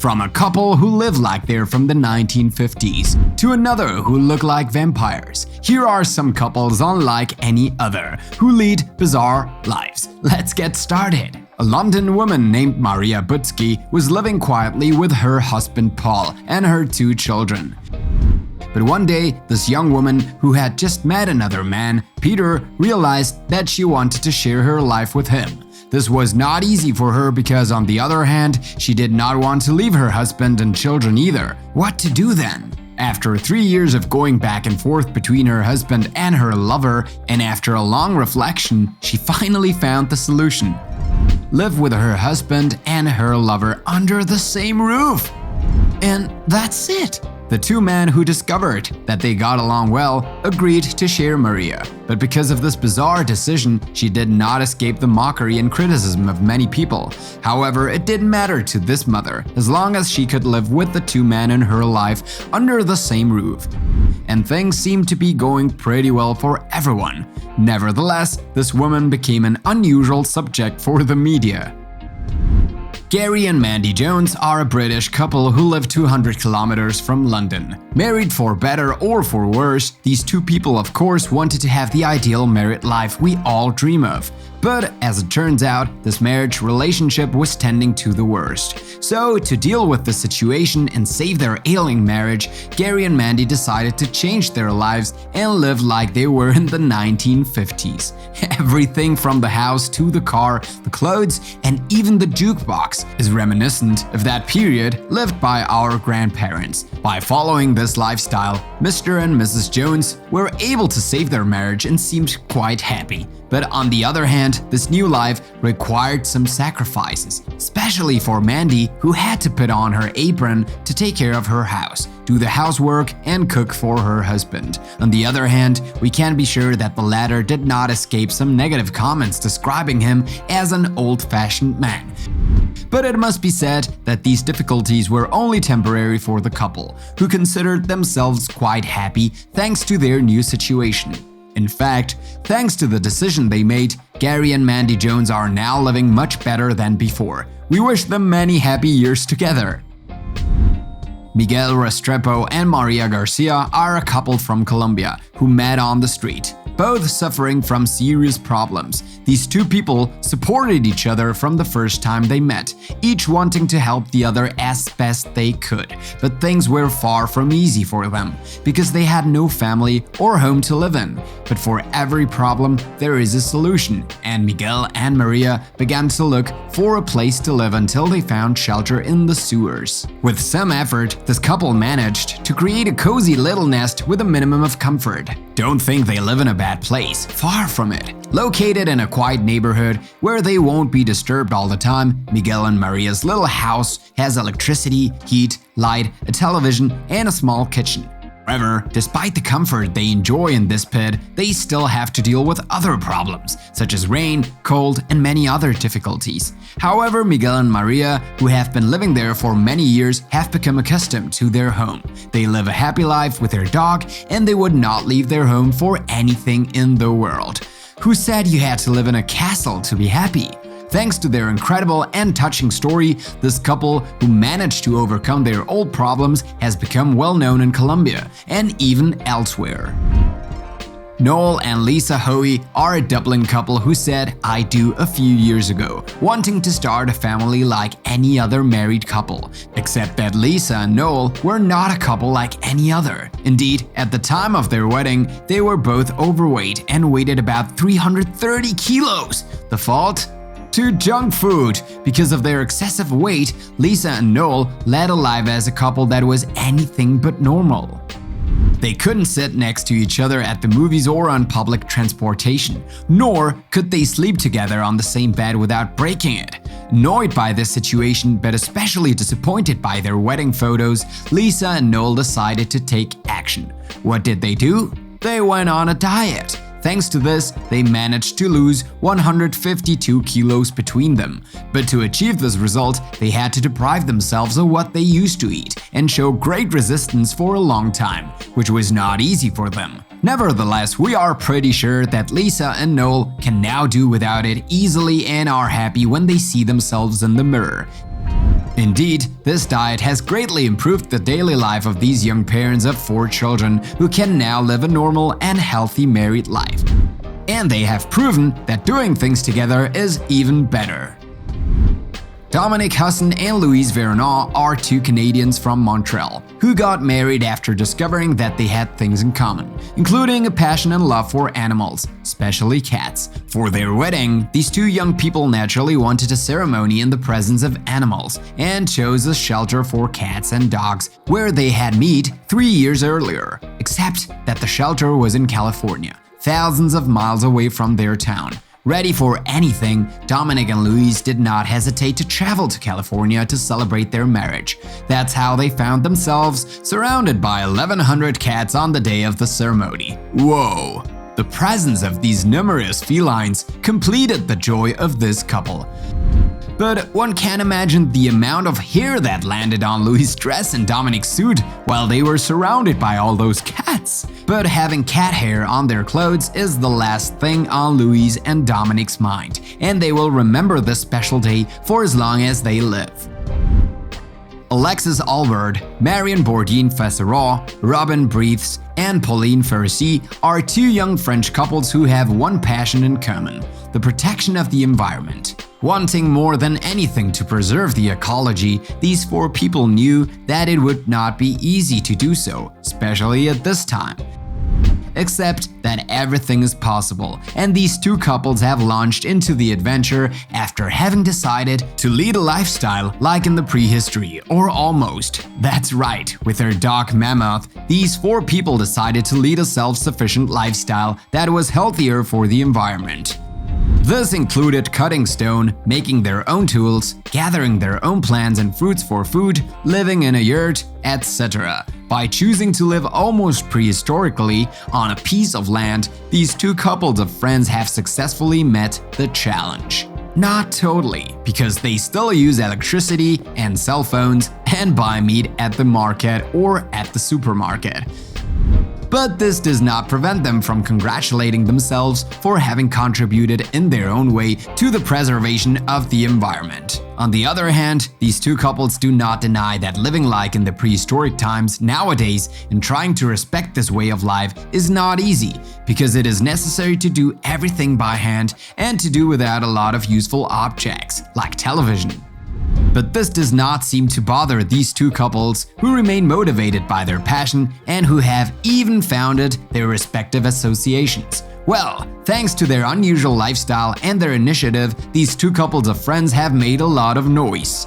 From a couple who live like they're from the 1950s to another who look like vampires, here are some couples unlike any other who lead bizarre lives. Let's get started. A London woman named Maria Butsky was living quietly with her husband Paul and her 2 children. But one day, this young woman who had just met another man, Peter, realized that she wanted to share her life with him. This was not easy for her because, on the other hand, she did not want to leave her husband and children either. What to do then? After 3 years of going back and forth between her husband and her lover, and after a long reflection, she finally found the solution. Live with her husband and her lover under the same roof. And that's it. The 2 men who discovered that they got along well agreed to share Maria. But because of this bizarre decision, she did not escape the mockery and criticism of many people. However, it didn't matter to this mother as long as she could live with the 2 men in her life under the same roof. And things seemed to be going pretty well for everyone. Nevertheless, this woman became an unusual subject for the media. Gary and Mandy Jones are a British couple who live 200 kilometers from London. Married for better or for worse, these 2 people of course wanted to have the ideal married life we all dream of. But as it turns out, this marriage relationship was tending to the worst. So to deal with the situation and save their ailing marriage, Gary and Mandy decided to change their lives and live like they were in the 1950s. Everything from the house to the car, the clothes, and even the jukebox is reminiscent of that period lived by our grandparents. By following this lifestyle, Mr. and Mrs. Jones were able to save their marriage and seemed quite happy. But on the other hand, this new life required some sacrifices, especially for Mandy, who had to put on her apron to take care of her house, do the housework, and cook for her husband. On the other hand, we can be sure that the latter did not escape some negative comments describing him as an old-fashioned man. But it must be said that these difficulties were only temporary for the couple, who considered themselves quite happy thanks to their new situation. In fact, thanks to the decision they made, Gary and Mandy Jones are now living much better than before. We wish them many happy years together. Miguel Restrepo and Maria Garcia are a couple from Colombia who met on the street, both suffering from serious problems. These 2 people supported each other from the first time they met, each wanting to help the other as best they could. But things were far from easy for them, because they had no family or home to live in. But for every problem, there is a solution, and Miguel and Maria began to look for a place to live until they found shelter in the sewers. With some effort, this couple managed to create a cozy little nest with a minimum of comfort. Don't think they live in a bad place, far from it. Located in a quiet neighborhood where they won't be disturbed all the time, Miguel and Maria's little house has electricity, heat, light, a television, and a small kitchen. However, despite the comfort they enjoy in this pit, they still have to deal with other problems, such as rain, cold, and many other difficulties. However, Miguel and Maria, who have been living there for many years, have become accustomed to their home. They live a happy life with their dog, and they would not leave their home for anything in the world. Who said you had to live in a castle to be happy? Thanks to their incredible and touching story, this couple, who managed to overcome their old problems, has become well known in Colombia and even elsewhere. Noel and Lisa Hoey are a Dublin couple who said "I do" a few years ago, wanting to start a family like any other married couple. Except that Lisa and Noel were not a couple like any other. Indeed, at the time of their wedding, they were both overweight and weighed about 330 kilos. The fault? To junk food. Because of their excessive weight, Lisa and Noel led a life as a couple that was anything but normal. They couldn't sit next to each other at the movies or on public transportation, nor could they sleep together on the same bed without breaking it. Annoyed by this situation, but especially disappointed by their wedding photos, Lisa and Noel decided to take action. What did they do? They went on a diet. Thanks to this, they managed to lose 152 kilos between them. But to achieve this result, they had to deprive themselves of what they used to eat and show great resistance for a long time, which was not easy for them. Nevertheless, we are pretty sure that Lisa and Noel can now do without it easily and are happy when they see themselves in the mirror. Indeed, this diet has greatly improved the daily life of these young parents of 4 children who can now live a normal and healthy married life. And they have proven that doing things together is even better. Dominic Husson and Louise Vernon are 2 Canadians from Montreal who got married after discovering that they had things in common, including a passion and love for animals, especially cats. For their wedding, these 2 young people naturally wanted a ceremony in the presence of animals and chose a shelter for cats and dogs where they had met 3 years earlier, except that the shelter was in California, thousands of miles away from their town. Ready for anything, Dominic and Louise did not hesitate to travel to California to celebrate their marriage. That's how they found themselves surrounded by 1,100 cats on the day of the ceremony. Whoa! The presence of these numerous felines completed the joy of this couple. But one can't imagine the amount of hair that landed on Louis' dress and Dominic's suit while they were surrounded by all those cats. But having cat hair on their clothes is the last thing on Louis and Dominic's mind, and they will remember this special day for as long as they live. Alexis Albert, Marion Bourdin Fessereau, Robin Breathes, and Pauline Ferrissy are 2 young French couples who have one passion in common: the protection of the environment. Wanting more than anything to preserve the ecology, these 4 people knew that it would not be easy to do so, especially at this time. Except that everything is possible, and these 2 couples have launched into the adventure after having decided to lead a lifestyle like in the prehistory, or almost. That's right, with their dog Mammoth, these 4 people decided to lead a self-sufficient lifestyle that was healthier for the environment. This included cutting stone, making their own tools, gathering their own plants and fruits for food, living in a yurt, etc. By choosing to live almost prehistorically on a piece of land, these 2 couples of friends have successfully met the challenge. Not totally, because they still use electricity and cell phones and buy meat at the market or at the supermarket. But this does not prevent them from congratulating themselves for having contributed in their own way to the preservation of the environment. On the other hand, these 2 couples do not deny that living like in the prehistoric times nowadays and trying to respect this way of life is not easy, because it is necessary to do everything by hand and to do without a lot of useful objects, like television. But this does not seem to bother these 2 couples, who remain motivated by their passion and who have even founded their respective associations. Well, thanks to their unusual lifestyle and their initiative, these 2 couples of friends have made a lot of noise.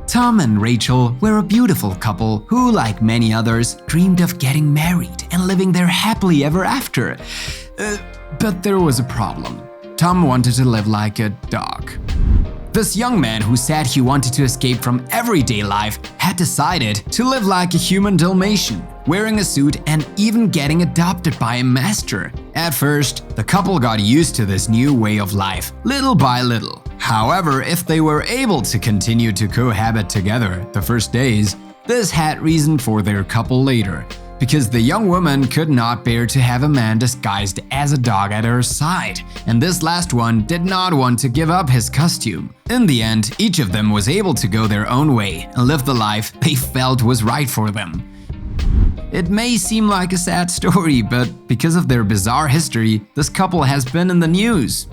Tom and Rachel were a beautiful couple who, like many others, dreamed of getting married and living there happily ever after. But there was a problem. Tom wanted to live like a dog. This young man who said he wanted to escape from everyday life had decided to live like a human Dalmatian, wearing a suit and even getting adopted by a master. At first, the couple got used to this new way of life, little by little. However, if they were able to continue to cohabit together the first days, this had reason for their couple later, because the young woman could not bear to have a man disguised as a dog at her side, and this last one did not want to give up his costume. In the end, each of them was able to go their own way and live the life they felt was right for them. It may seem like a sad story, but because of their bizarre history, this couple has been in the news.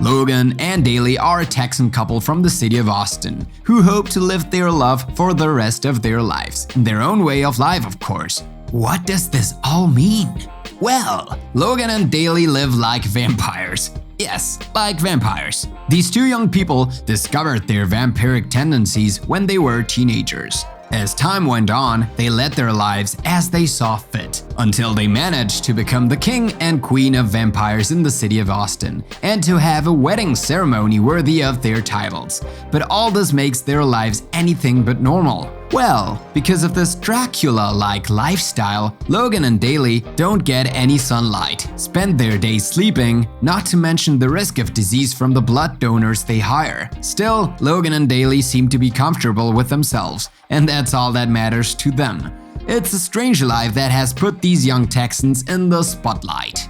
Logan and Daly are a Texan couple from the city of Austin, who hope to live their love for the rest of their lives, in their own way of life, of course. What does this all mean? Well, Logan and Daly live like vampires. Yes, like vampires. These 2 young people discovered their vampiric tendencies when they were teenagers. As time went on, they led their lives as they saw fit, until they managed to become the king and queen of vampires in the city of Austin, and to have a wedding ceremony worthy of their titles. But all this makes their lives anything but normal. Well, because of this Dracula-like lifestyle, Logan and Daly don't get any sunlight, spend their days sleeping, not to mention the risk of disease from the blood donors they hire. Still, Logan and Daly seem to be comfortable with themselves, and that's all that matters to them. It's a strange life that has put these young Texans in the spotlight.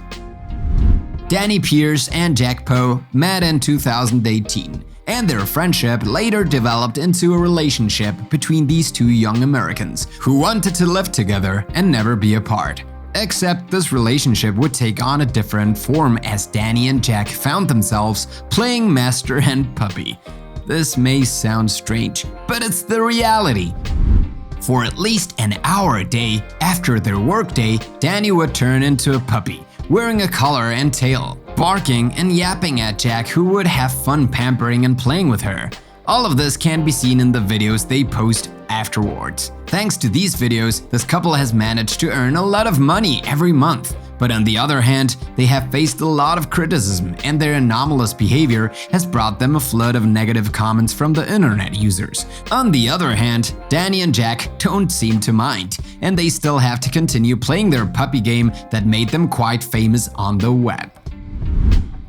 Danny Pierce and Jack Poe met in 2018. and their friendship later developed into a relationship between these two young Americans who wanted to live together and never be apart. Except this relationship would take on a different form as Danny and Jack found themselves playing master and puppy. This may sound strange, but it's the reality. For at least an hour a day after their workday, Danny would turn into a puppy, wearing a collar and tail, barking and yapping at Jack, who would have fun pampering and playing with her. All of this can be seen in the videos they post afterwards. Thanks to these videos, this couple has managed to earn a lot of money every month. But on the other hand, they have faced a lot of criticism, and their anomalous behavior has brought them a flood of negative comments from the internet users. On the other hand, Danny and Jack don't seem to mind, and they still have to continue playing their puppy game that made them quite famous on the web.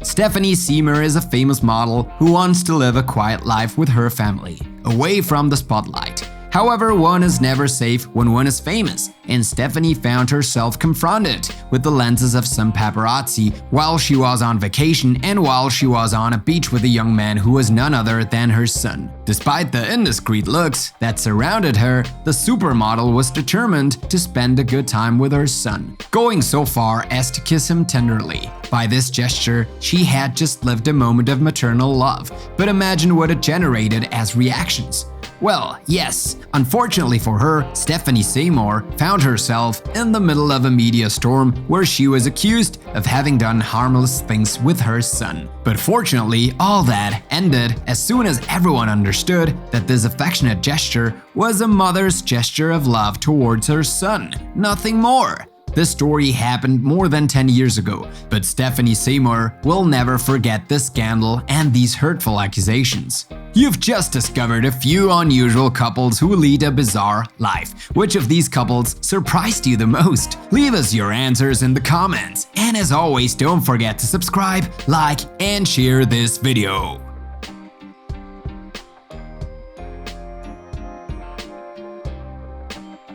Stephanie Seymour is a famous model who wants to live a quiet life with her family, away from the spotlight. However, one is never safe when one is famous, and Stephanie found herself confronted with the lenses of some paparazzi while she was on vacation and while she was on a beach with a young man who was none other than her son. Despite the indiscreet looks that surrounded her, the supermodel was determined to spend a good time with her son, going so far as to kiss him tenderly. By this gesture, she had just lived a moment of maternal love, but imagine what it generated as reactions. Well, yes, unfortunately for her, Stephanie Seymour found herself in the middle of a media storm where she was accused of having done harmless things with her son. But fortunately, all that ended as soon as everyone understood that this affectionate gesture was a mother's gesture of love towards her son, nothing more. This story happened more than 10 years ago, but Stephanie Seymour will never forget this scandal and these hurtful accusations. You've just discovered a few unusual couples who lead a bizarre life. Which of these couples surprised you the most? Leave us your answers in the comments. And as always, don't forget to subscribe, like, and share this video.